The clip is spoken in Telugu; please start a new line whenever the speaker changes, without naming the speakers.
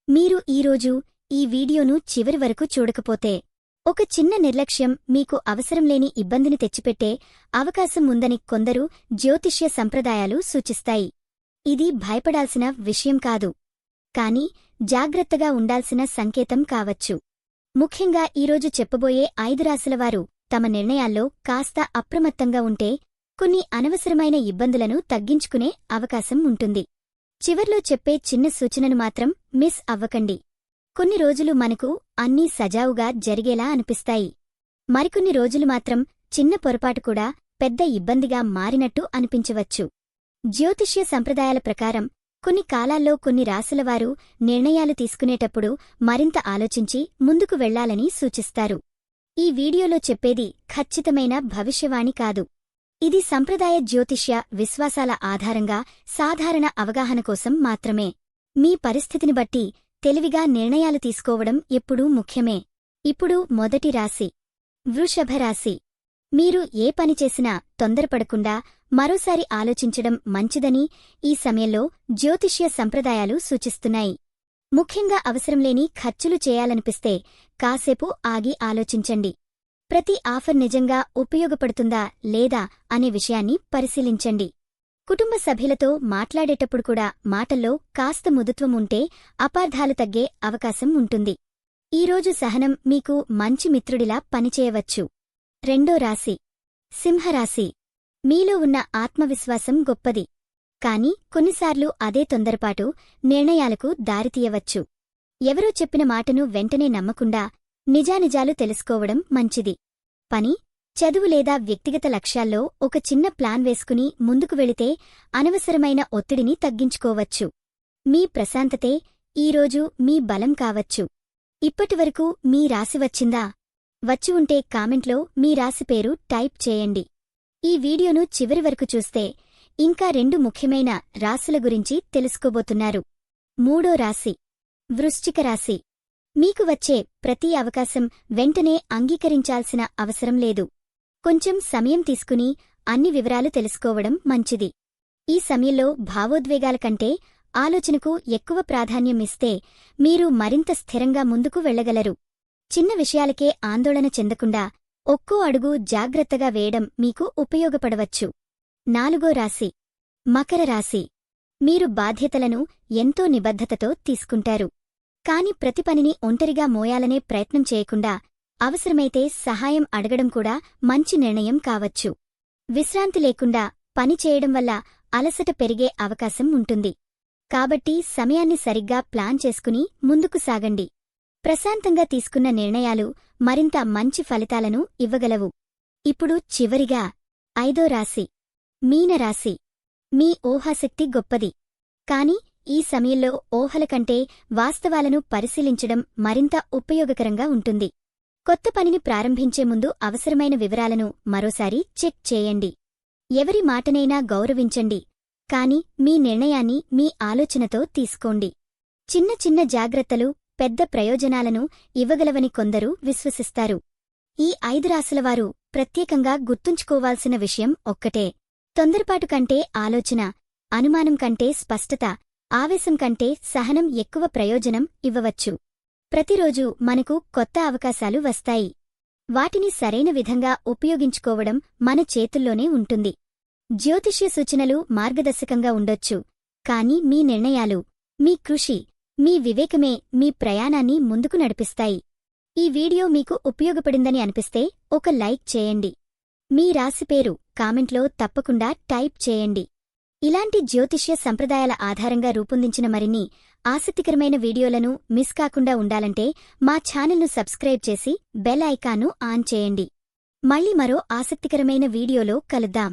మీరు ఈరోజు ఈ వీడియోను చివరి వరకు చూడకపోతే ఒక చిన్న నిర్లక్ష్యం మీకు అవసరంలేని ఇబ్బందిని తెచ్చిపెట్టే అవకాశం ఉందని కొందరు జ్యోతిష్య సంప్రదాయాలు సూచిస్తాయి. ఇది భయపడాల్సిన విషయం కాదు, కాని జాగ్రత్తగా ఉండాల్సిన సంకేతం కావచ్చు. ముఖ్యంగా ఈరోజు చెప్పబోయే 5 రాశులవారు తమ నిర్ణయాల్లో కాస్త అప్రమత్తంగా ఉంటే కొన్ని అనవసరమైన ఇబ్బందులను తగ్గించుకునే అవకాశం ఉంటుంది. చివర్లో చెప్పే చిన్న సూచనను మాత్రం మిస్ అవ్వకండి. కొన్ని రోజులు మనకు అన్నీ సజావుగా జరిగేలా అనిపిస్తాయి. మరికొన్ని రోజులు మాత్రం చిన్న పొరపాటు కూడా పెద్ద ఇబ్బందిగా మారినట్టు అనిపించవచ్చు. జ్యోతిష్య సంప్రదాయాల ప్రకారం కొన్ని కాలాల్లో కొన్ని రాశులవారు నిర్ణయాలు తీసుకునేటప్పుడు మరింత ఆలోచించి ముందుకు వెళ్లాలని సూచిస్తారు. ఈ వీడియోలో చెప్పేది ఖచ్చితమైన భవిష్యవాణి కాదు. ఇది సంప్రదాయ జ్యోతిష్య విశ్వాసాల ఆధారంగా సాధారణ అవగాహన కోసం మాత్రమే. మీ పరిస్థితిని బట్టి తెలివిగా నిర్ణయాలు తీసుకోవడం ఎప్పుడూ ముఖ్యమే. ఇప్పుడు మొదటి రాశి వృషభ రాశి. మీరు ఏ పని చేసినా తొందరపడకుండా మరోసారి ఆలోచించడం మంచిదని ఈ సమయంలో జ్యోతిష్య సంప్రదాయాలు సూచిస్తున్నాయి. ముఖ్యంగా అవసరంలేని ఖర్చులు చేయాలనిపిస్తే కాసేపు ఆగి ఆలోచించండి. ప్రతి ఆఫర్ నిజంగా ఉపయోగపడుతుందా లేదా అనే విషయాన్ని పరిశీలించండి. కుటుంబ సభ్యులతో మాట్లాడేటప్పుడు కూడా మాటల్లో కాస్త ముదుత్వం ఉంటే అపార్థాలు తగ్గే అవకాశం ఉంటుంది. ఈరోజు సహనం మీకు మంచి మిత్రుడిలా పనిచేయవచ్చు. రెండో రాశి సింహరాశి. మీలో ఉన్న ఆత్మవిశ్వాసం గొప్పది, కాని కొన్నిసార్లు అదే తొందరపాటు నిర్ణయాలకు దారితీయవచ్చు. ఎవరో చెప్పిన మాటను వెంటనే నమ్మకుండా నిజానిజాలు తెలుసుకోవడం మంచిది. పని, చదువు లేదా వ్యక్తిగత లక్ష్యాల్లో ఒక చిన్న ప్లాన్ వేసుకుని ముందుకు వెళితే అనవసరమైన ఒత్తిడిని తగ్గించుకోవచ్చు. మీ ప్రశాంతతే ఈరోజు మీ బలం కావచ్చు. ఇప్పటివరకు మీ రాశి వచ్చిందా? వచ్చి ఉంటే కామెంట్లో మీ రాశి పేరు టైప్ చేయండి. ఈ వీడియోను చివరి వరకు చూస్తే ఇంకా 2 ముఖ్యమైన రాశుల గురించి తెలుసుకోబోతున్నారు. మూడో రాశి వృశ్చిక రాశి. మీకు వచ్చే ప్రతి అవకాశం వెంటనే అంగీకరించాల్సిన అవసరం లేదు. కొంచెం సమయం తీసుకుని అన్ని వివరాలు తెలుసుకోవడం మంచిది. ఈ సమయంలో భావోద్వేగాల కంటే ఆలోచనకు ఎక్కువ ప్రాధాన్యం ఇస్తే మీరు మరింత స్థిరంగా ముందుకు వెళ్లగలరు. చిన్న విషయాలకే ఆందోళన చెందకుండా ఒక్కో అడుగు జాగ్రత్తగా వేయడం మీకు ఉపయోగపడవచ్చు. నాలుగో రాశి మకర రాశి. మీరు బాధ్యతలను ఎంతో నిబద్ధతతో తీసుకుంటారు. కాని ప్రతి పనిని ఒంటరిగా మోయాలనే ప్రయత్నం చేయకుండా అవసరమైతే సహాయం అడగడం కూడా మంచి నిర్ణయం కావచ్చు. విశ్రాంతి లేకుండా పని చేయడం వల్ల అలసట పెరిగే అవకాశం ఉంటుంది. కాబట్టి సమయాన్ని సరిగ్గా ప్లాన్ చేసుకుని ముందుకు సాగండి. ప్రశాంతంగా తీసుకున్న నిర్ణయాలు మరింత మంచి ఫలితాలను ఇవ్వగలవు. ఇప్పుడు చివరిగా 5వ రాశి మీనరాశి. మీ ఊహాశక్తి గొప్పది, కాని ఈ సమయంలో ఊహల కంటే వాస్తవాలను పరిశీలించడం మరింత ఉపయోగకరంగా ఉంటుంది. కొత్త పనిని ప్రారంభించే ముందు అవసరమైన వివరాలను మరోసారి చెక్ చేయండి. ఎవరి మాటనైనా గౌరవించండి, కాని మీ నిర్ణయాన్ని మీ ఆలోచనతో తీసుకోండి. చిన్న చిన్న జాగ్రత్తలు పెద్ద ప్రయోజనాలను ఇవ్వగలవని కొందరు విశ్వసిస్తారు. ఈ 5 రాశులవారు ప్రత్యేకంగా గుర్తుంచుకోవాల్సిన విషయం ఒక్కటే: తొందరపాటు కంటే ఆలోచన, అనుమానం కంటే స్పష్టత, ఆవేశం కంటే సహనం ఎక్కువ ప్రయోజనం ఇవ్వవచ్చు. ప్రతిరోజూ మనకు కొత్త అవకాశాలు వస్తాయి. వాటిని సరైన విధంగా ఉపయోగించుకోవడం మన చేతుల్లోనే ఉంటుంది. జ్యోతిష్య సూచనలు మార్గదర్శకంగా ఉండొచ్చు, కాని మీ నిర్ణయాలు, మీ కృషి, మీ వివేకమే మీ ప్రయాణాన్ని ముందుకు నడిపిస్తాయి. ఈ వీడియో మీకు ఉపయోగపడిందని అనిపిస్తే ఒక లైక్ చేయండి. మీ రాశి పేరు కామెంట్లో తప్పకుండా టైప్ చేయండి. ఇలాంటి జ్యోతిష్య సంప్రదాయాల ఆధారంగా రూపొందించిన మరిన్ని ఆసక్తికరమైన వీడియోలను మిస్ కాకుండా ఉండాలంటే మా ఛానల్ను సబ్స్క్రైబ్ చేసి బెల్ ఐకాన్ను ఆన్ చేయండి. మళ్ళీ మరో ఆసక్తికరమైన వీడియోలో కలుద్దాం.